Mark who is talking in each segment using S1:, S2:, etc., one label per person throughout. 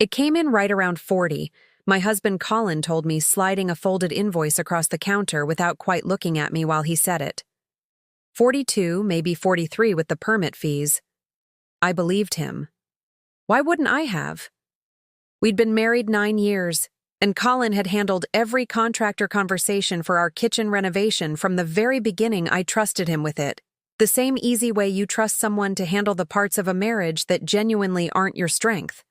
S1: It came in right around 40. My husband Colin told me, sliding a folded invoice across the counter without quite looking at me while he said it. 42, maybe 43 with the permit fees. I believed him. Why wouldn't I have? We'd been married 9 years, and Colin had handled every contractor conversation for our kitchen renovation from the very beginning. I trusted him with it. The same easy way you trust someone to handle the parts of a marriage that genuinely aren't your strength.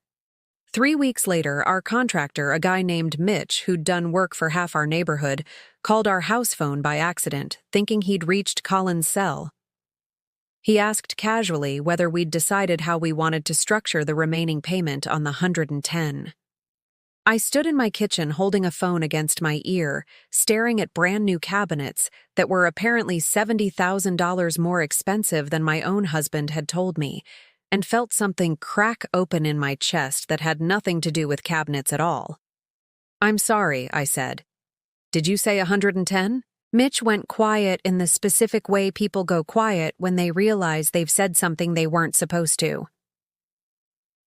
S1: 3 weeks later, our contractor, a guy named Mitch, who'd done work for half our neighborhood, called our house phone by accident, thinking he'd reached Colin's cell. He asked casually whether we'd decided how we wanted to structure the remaining payment on the 110. I stood in my kitchen holding a phone against my ear, staring at brand new cabinets that were apparently $70,000 more expensive than my own husband had told me, and felt something crack open in my chest that had nothing to do with cabinets at all. "I'm sorry," I said. "Did you say 110? Mitch went quiet in the specific way people go quiet when they realize they've said something they weren't supposed to.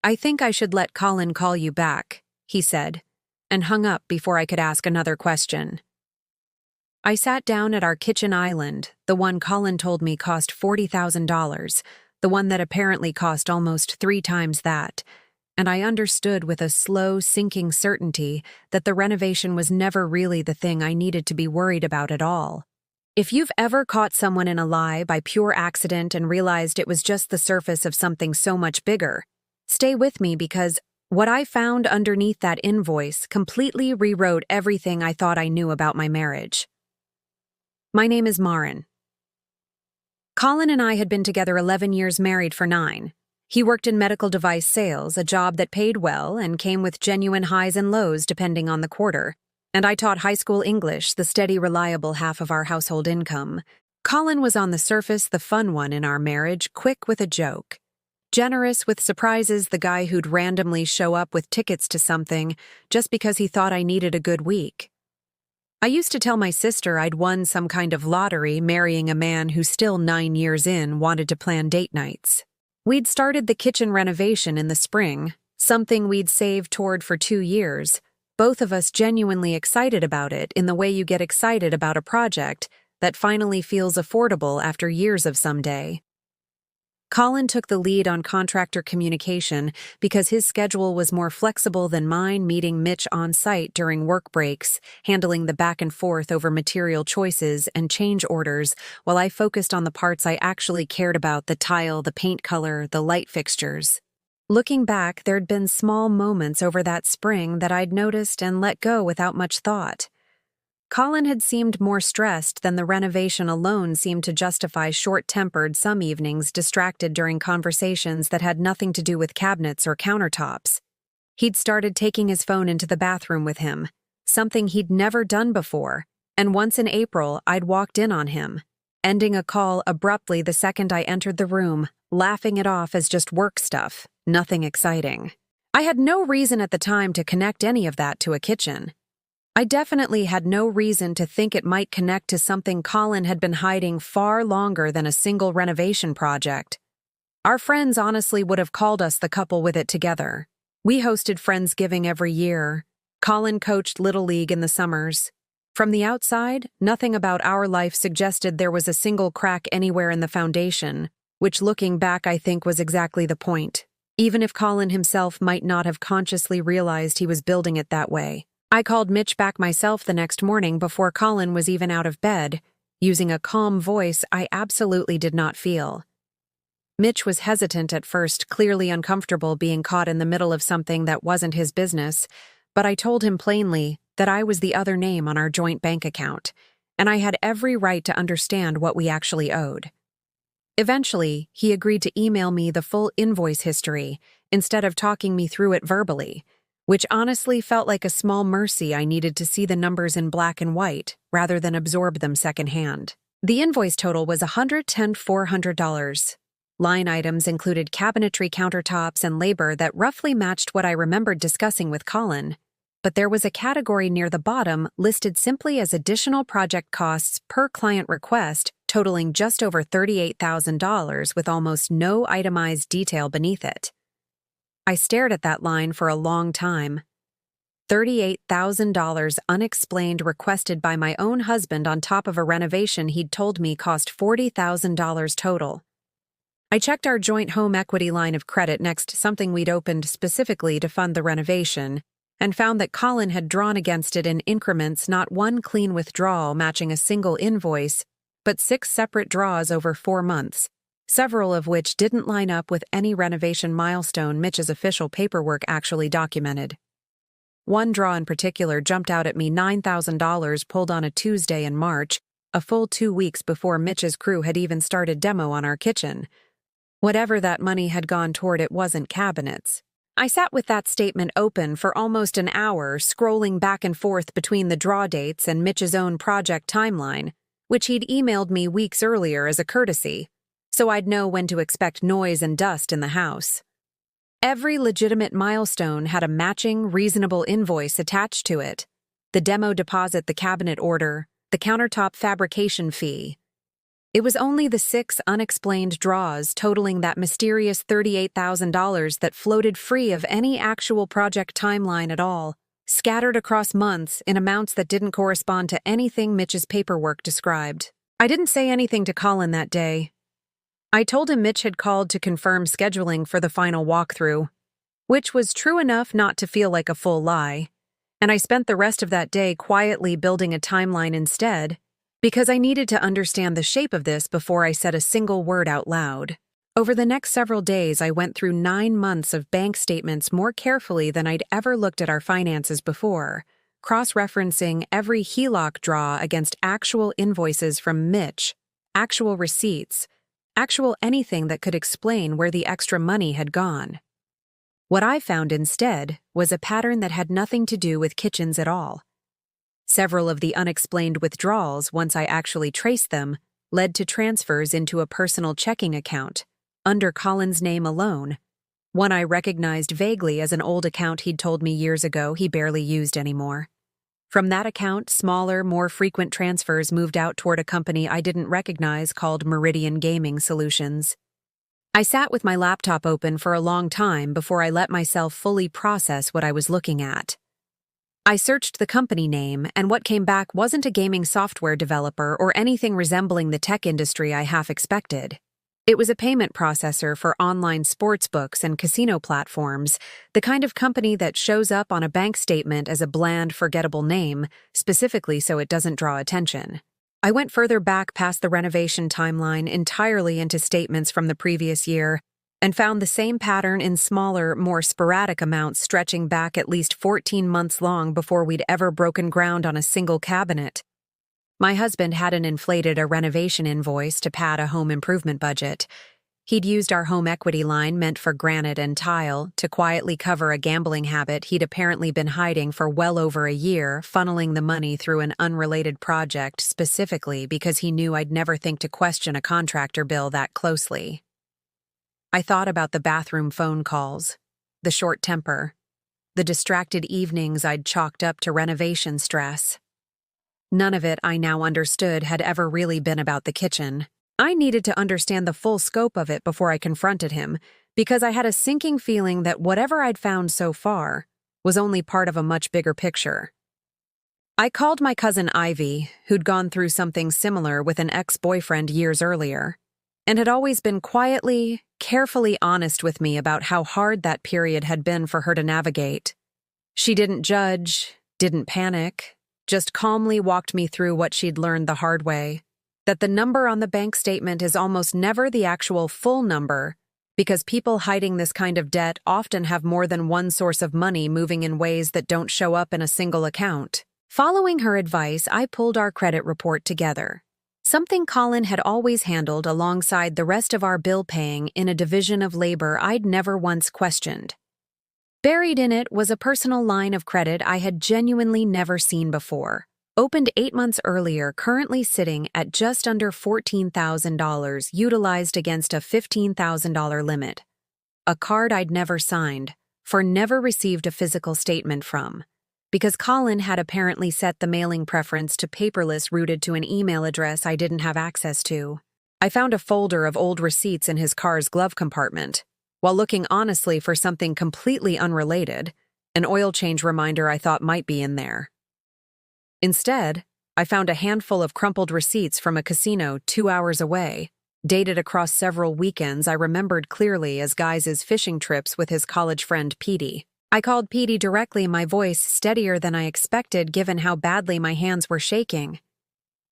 S1: "I think I should let Colin call you back," he said, and hung up before I could ask another question. I sat down at our kitchen island, the one Colin told me cost $40,000, the one that apparently cost almost 3 times that, and I understood with a slow, sinking certainty that the renovation was never really the thing I needed to be worried about at all. If you've ever caught someone in a lie by pure accident and realized it was just the surface of something so much bigger, stay with me, because what I found underneath that invoice completely rewrote everything I thought I knew about my marriage. My name is Marin. Colin and I had been together 11 years, married for 9. He worked in medical device sales, a job that paid well and came with genuine highs and lows depending on the quarter. And I taught high school English, the steady, reliable half of our household income. Colin was on the surface the fun one in our marriage, quick with a joke. Generous with surprises, the guy who'd randomly show up with tickets to something just because he thought I needed a good week. I used to tell my sister I'd won some kind of lottery marrying a man who still 9 years in wanted to plan date nights. We'd started the kitchen renovation in the spring, something we'd saved toward for 2 years, both of us genuinely excited about it in the way you get excited about a project that finally feels affordable after years of someday. Colin took the lead on contractor communication because his schedule was more flexible than mine, meeting Mitch on site during work breaks, handling the back and forth over material choices and change orders, while I focused on the parts I actually cared about: the tile, the paint color, the light fixtures. Looking back, there'd been small moments over that spring that I'd noticed and let go without much thought. Colin had seemed more stressed than the renovation alone seemed to justify, short-tempered some evenings, distracted during conversations that had nothing to do with cabinets or countertops. He'd started taking his phone into the bathroom with him, something he'd never done before, and once in April I'd walked in on him, ending a call abruptly the second I entered the room, laughing it off as just work stuff, nothing exciting. I had no reason at the time to connect any of that to a kitchen. I definitely had no reason to think it might connect to something Colin had been hiding far longer than a single renovation project. Our friends honestly would have called us the couple with it together. We hosted Friendsgiving every year. Colin coached Little League in the summers. From the outside, nothing about our life suggested there was a single crack anywhere in the foundation, which looking back I think was exactly the point, even if Colin himself might not have consciously realized he was building it that way. I called Mitch back myself the next morning before Colin was even out of bed, using a calm voice I absolutely did not feel. Mitch was hesitant at first, clearly uncomfortable being caught in the middle of something that wasn't his business, but I told him plainly that I was the other name on our joint bank account, and I had every right to understand what we actually owed. Eventually, he agreed to email me the full invoice history instead of talking me through it verbally, which honestly felt like a small mercy. I needed to see the numbers in black and white rather than absorb them secondhand. The invoice total was $110,400. Line items included cabinetry, countertops, and labor that roughly matched what I remembered discussing with Colin, but there was a category near the bottom listed simply as additional project costs per client request, totaling just over $38,000 with almost no itemized detail beneath it. I stared at that line for a long time. $38,000 unexplained requested by my own husband on top of a renovation he'd told me cost $40,000 total. I checked our joint home equity line of credit next to something we'd opened specifically to fund the renovation, and found that Colin had drawn against it in increments, not one clean withdrawal matching a single invoice, but 6 separate draws over 4 months, several of which didn't line up with any renovation milestone Mitch's official paperwork actually documented. One draw in particular jumped out at me: $9,000 pulled on a Tuesday in March, a full 2 weeks before Mitch's crew had even started demo on our kitchen. Whatever that money had gone toward, it wasn't cabinets. I sat with that statement open for almost an hour, scrolling back and forth between the draw dates and Mitch's own project timeline, which he'd emailed me weeks earlier as a courtesy, so I'd know when to expect noise and dust in the house. Every legitimate milestone had a matching, reasonable invoice attached to it: the demo deposit, the cabinet order, the countertop fabrication fee. It was only the 6 unexplained draws totaling that mysterious $38,000 that floated free of any actual project timeline at all, scattered across months in amounts that didn't correspond to anything Mitch's paperwork described. I didn't say anything to Colin that day. I told him Mitch had called to confirm scheduling for the final walkthrough, which was true enough not to feel like a full lie, and I spent the rest of that day quietly building a timeline instead, because I needed to understand the shape of this before I said a single word out loud. Over the next several days, I went through 9 months of bank statements more carefully than I'd ever looked at our finances before, cross-referencing every HELOC draw against actual invoices from Mitch, actual receipts, actual anything that could explain where the extra money had gone. What I found instead was a pattern that had nothing to do with kitchens at all. Several of the unexplained withdrawals, once I actually traced them, led to transfers into a personal checking account, under Colin's name alone, one I recognized vaguely as an old account he'd told me years ago he barely used anymore. From that account, smaller, more frequent transfers moved out toward a company I didn't recognize called Meridian Gaming Solutions. I sat with my laptop open for a long time before I let myself fully process what I was looking at. I searched the company name, and what came back wasn't a gaming software developer or anything resembling the tech industry I half expected. It was a payment processor for online sportsbooks and casino platforms, the kind of company that shows up on a bank statement as a bland, forgettable name, specifically so it doesn't draw attention. I went further back past the renovation timeline entirely into statements from the previous year, and found the same pattern in smaller, more sporadic amounts stretching back at least 14 months long before we'd ever broken ground on a single cabinet. My husband hadn't inflated a renovation invoice to pad a home improvement budget. He'd used our home equity line meant for granite and tile to quietly cover a gambling habit he'd apparently been hiding for well over a year, funneling the money through an unrelated project specifically because he knew I'd never think to question a contractor bill that closely. I thought about the bathroom phone calls, the short temper, the distracted evenings I'd chalked up to renovation stress. None of it, I now understood, had ever really been about the kitchen. I needed to understand the full scope of it before I confronted him, because I had a sinking feeling that whatever I'd found so far was only part of a much bigger picture. I called my cousin Ivy, who'd gone through something similar with an ex-boyfriend years earlier, and had always been quietly, carefully honest with me about how hard that period had been for her to navigate. She didn't judge, didn't panic, just calmly walked me through what she'd learned the hard way, that the number on the bank statement is almost never the actual full number, because people hiding this kind of debt often have more than one source of money moving in ways that don't show up in a single account. Following her advice, I pulled our credit report together, something Colin had always handled alongside the rest of our bill paying in a division of labor I'd never once questioned. Buried in it was a personal line of credit I had genuinely never seen before, opened 8 months earlier, currently sitting at just under $14,000, utilized against a $15,000 limit. A card I'd never signed, for never received a physical statement from, because Colin had apparently set the mailing preference to paperless routed to an email address I didn't have access to. I found a folder of old receipts in his car's glove compartment. while looking honestly for something completely unrelated, an oil change reminder I thought might be in there. Instead, I found a handful of crumpled receipts from a casino 2 hours away, dated across several weekends I remembered clearly as Guys' fishing trips with his college friend Petey. I called Petey directly, my voice steadier than I expected given how badly my hands were shaking.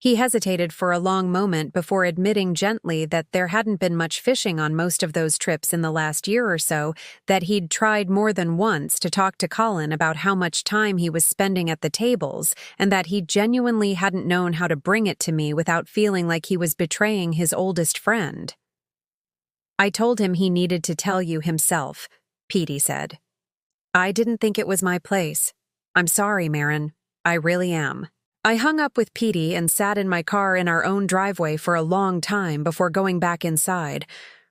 S1: He hesitated for a long moment before admitting gently that there hadn't been much fishing on most of those trips in the last year or so, that he'd tried more than once to talk to Colin about how much time he was spending at the tables, and that he genuinely hadn't known how to bring it to me without feeling like he was betraying his oldest friend. I told him he needed to tell you himself, Petey said. I didn't think it was my place. I'm sorry, Marin. I really am. I hung up with Petey and sat in my car in our own driveway for a long time before going back inside.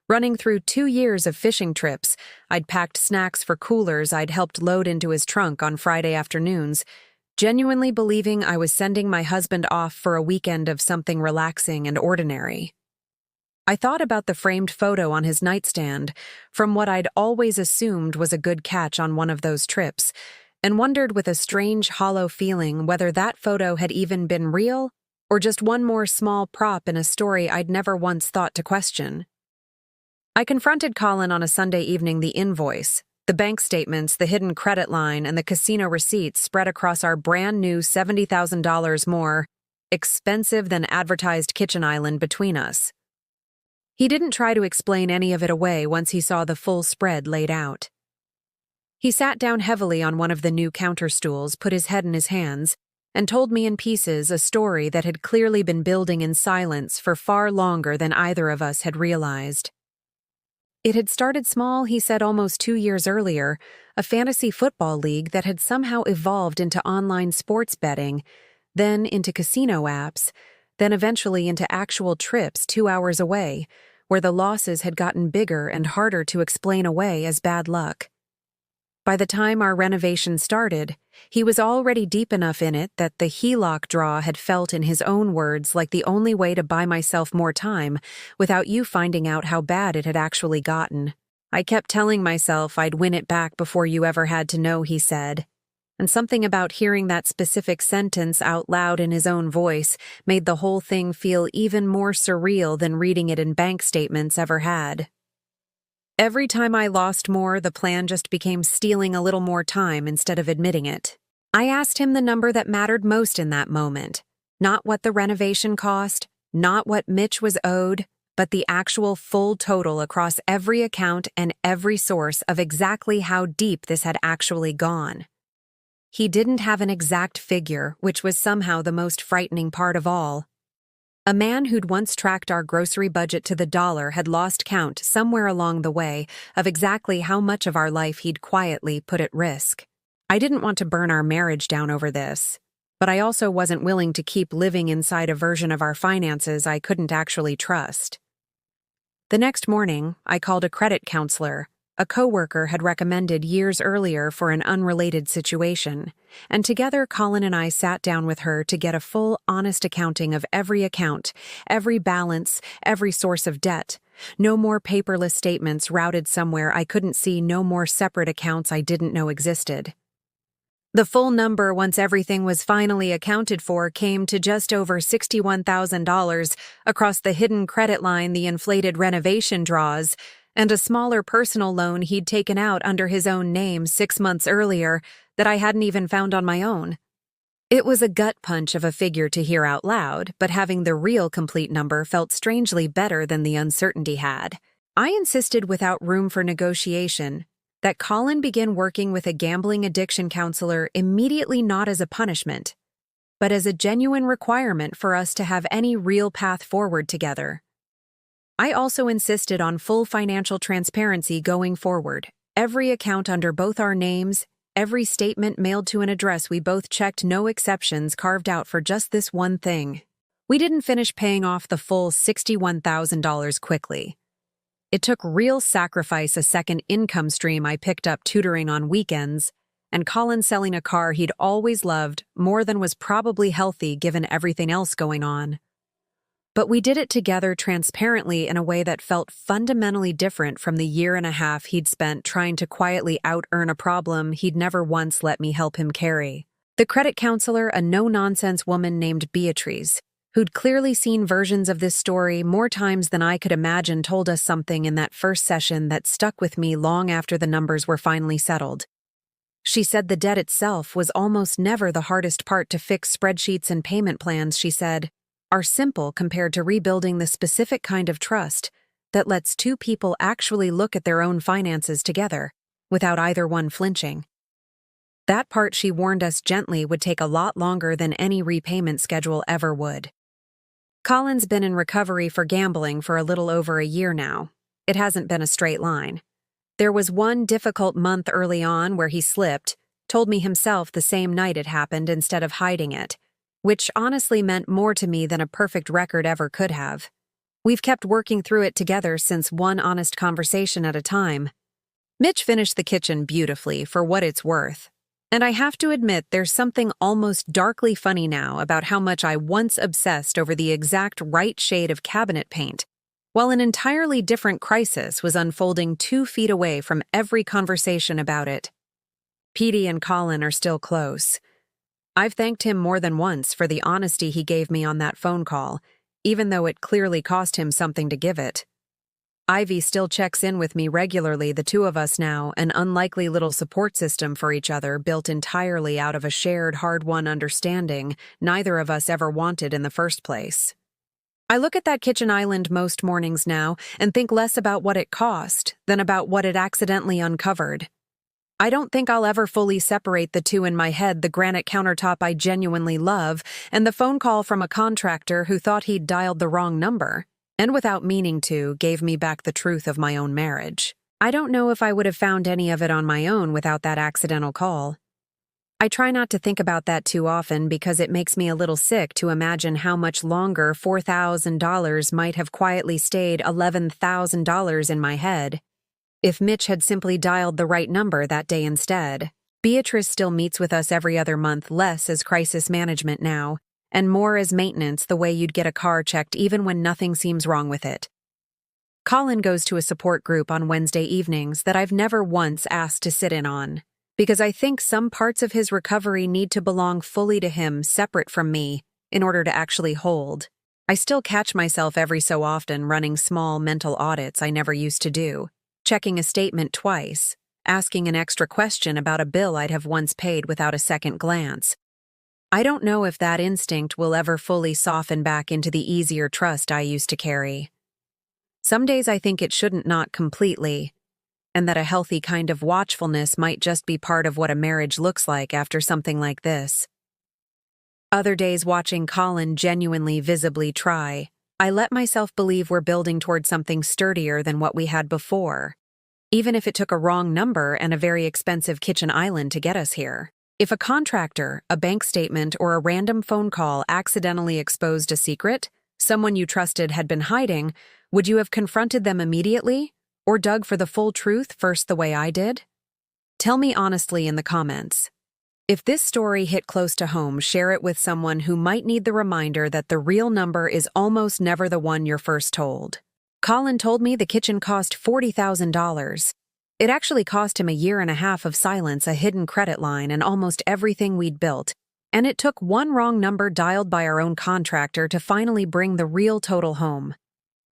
S1: Running through 2 years of fishing trips, I'd packed snacks for coolers I'd helped load into his trunk on Friday afternoons, genuinely believing I was sending my husband off for a weekend of something relaxing and ordinary. I thought about the framed photo on his nightstand, from what I'd always assumed was a good catch on one of those trips, and wondered with a strange, hollow feeling whether that photo had even been real or just one more small prop in a story I'd never once thought to question. I confronted Colin on a Sunday evening, the invoice, the bank statements, the hidden credit line, and the casino receipts spread across our brand new $70,000 more expensive than advertised kitchen island between us. He didn't try to explain any of it away once he saw the full spread laid out. He sat down heavily on one of the new counter stools, put his head in his hands, and told me in pieces a story that had clearly been building in silence for far longer than either of us had realized. It had started small, he said, almost 2 years earlier, a fantasy football league that had somehow evolved into online sports betting, then into casino apps, then eventually into actual trips 2 hours away, where the losses had gotten bigger and harder to explain away as bad luck. By the time our renovation started, he was already deep enough in it that the HELOC draw had felt, in his own words, like the only way to buy myself more time without you finding out how bad it had actually gotten. I kept telling myself I'd win it back before you ever had to know, he said. And something about hearing that specific sentence out loud in his own voice made the whole thing feel even more surreal than reading it in bank statements ever had. Every time I lost more, the plan just became stealing a little more time instead of admitting it. I asked him the number that mattered most in that moment. Not what the renovation cost, not what Mitch was owed, but the actual full total across every account and every source of exactly how deep this had actually gone. He didn't have an exact figure, which was somehow the most frightening part of all. A man who'd once tracked our grocery budget to the dollar had lost count somewhere along the way of exactly how much of our life he'd quietly put at risk. I didn't want to burn our marriage down over this, but I also wasn't willing to keep living inside a version of our finances I couldn't actually trust. The next morning, I called a credit counselor. A coworker had recommended years earlier for an unrelated situation, and together Colin and I sat down with her to get a full, honest accounting of every account, every balance, every source of debt. No more paperless statements routed somewhere I couldn't see, no more separate accounts I didn't know existed. The full number, once everything was finally accounted for, came to just over $61,000 across the hidden credit line, the inflated renovation draws, and a smaller personal loan he'd taken out under his own name 6 months earlier that I hadn't even found on my own. It was a gut punch of a figure to hear out loud, but having the real complete number felt strangely better than the uncertainty had. I insisted, without room for negotiation, that Colin begin working with a gambling addiction counselor immediately, not as a punishment, but as a genuine requirement for us to have any real path forward together. I also insisted on full financial transparency going forward, every account under both our names, every statement mailed to an address we both checked, no exceptions carved out for just this one thing. We didn't finish paying off the full $61,000 quickly. It took real sacrifice, a second income stream I picked up tutoring on weekends, and Colin selling a car he'd always loved more than was probably healthy given everything else going on. But we did it together transparently in a way that felt fundamentally different from the year and a half he'd spent trying to quietly out-earn a problem he'd never once let me help him carry. The credit counselor, a no-nonsense woman named Beatrice, who'd clearly seen versions of this story more times than I could imagine, told us something in that first session that stuck with me long after the numbers were finally settled. She said the debt itself was almost never the hardest part to fix. Spreadsheets and payment plans, she said, are simple compared to rebuilding the specific kind of trust that lets two people actually look at their own finances together, without either one flinching. That part, she warned us gently, would take a lot longer than any repayment schedule ever would. Colin's been in recovery for gambling for a little over a year now. It hasn't been a straight line. There was one difficult month early on where he slipped, told me himself the same night it happened instead of hiding it, which honestly meant more to me than a perfect record ever could have. We've kept working through it together since, one honest conversation at a time. Mitch finished the kitchen beautifully for what it's worth. And I have to admit, there's something almost darkly funny now about how much I once obsessed over the exact right shade of cabinet paint, while an entirely different crisis was unfolding 2 feet away from every conversation about it. Petey and Colin are still close. I've thanked him more than once for the honesty he gave me on that phone call, even though it clearly cost him something to give it. Ivy still checks in with me regularly, the two of us now, an unlikely little support system for each other built entirely out of a shared hard-won understanding neither of us ever wanted in the first place. I look at that kitchen island most mornings now and think less about what it cost than about what it accidentally uncovered. I don't think I'll ever fully separate the two in my head, the granite countertop I genuinely love and the phone call from a contractor who thought he'd dialed the wrong number, and without meaning to, gave me back the truth of my own marriage. I don't know if I would have found any of it on my own without that accidental call. I try not to think about that too often because it makes me a little sick to imagine how much longer $4,000 might have quietly stayed $11,000 in my head if Mitch had simply dialed the right number that day instead. Beatrice still meets with us every other month, less as crisis management now, and more as maintenance, the way you'd get a car checked even when nothing seems wrong with it. Colin goes to a support group on Wednesday evenings that I've never once asked to sit in on, because I think some parts of his recovery need to belong fully to him, separate from me, in order to actually hold. I still catch myself every so often running small mental audits I never used to do, checking a statement twice, asking an extra question about a bill I'd have once paid without a second glance. I don't know if that instinct will ever fully soften back into the easier trust I used to carry. Some days I think it shouldn't, not completely, and that a healthy kind of watchfulness might just be part of what a marriage looks like after something like this. Other days, watching Colin genuinely visibly try, I let myself believe we're building toward something sturdier than what we had before, even if it took a wrong number and a very expensive kitchen island to get us here. If a contractor, a bank statement, or a random phone call accidentally exposed a secret someone you trusted had been hiding, would you have confronted them immediately, or dug for the full truth first the way I did? Tell me honestly in the comments. If this story hit close to home, share it with someone who might need the reminder that the real number is almost never the one you're first told. Colin told me the kitchen cost $40,000. It actually cost him a year and a half of silence, a hidden credit line, and almost everything we'd built. And it took one wrong number dialed by our own contractor to finally bring the real total home.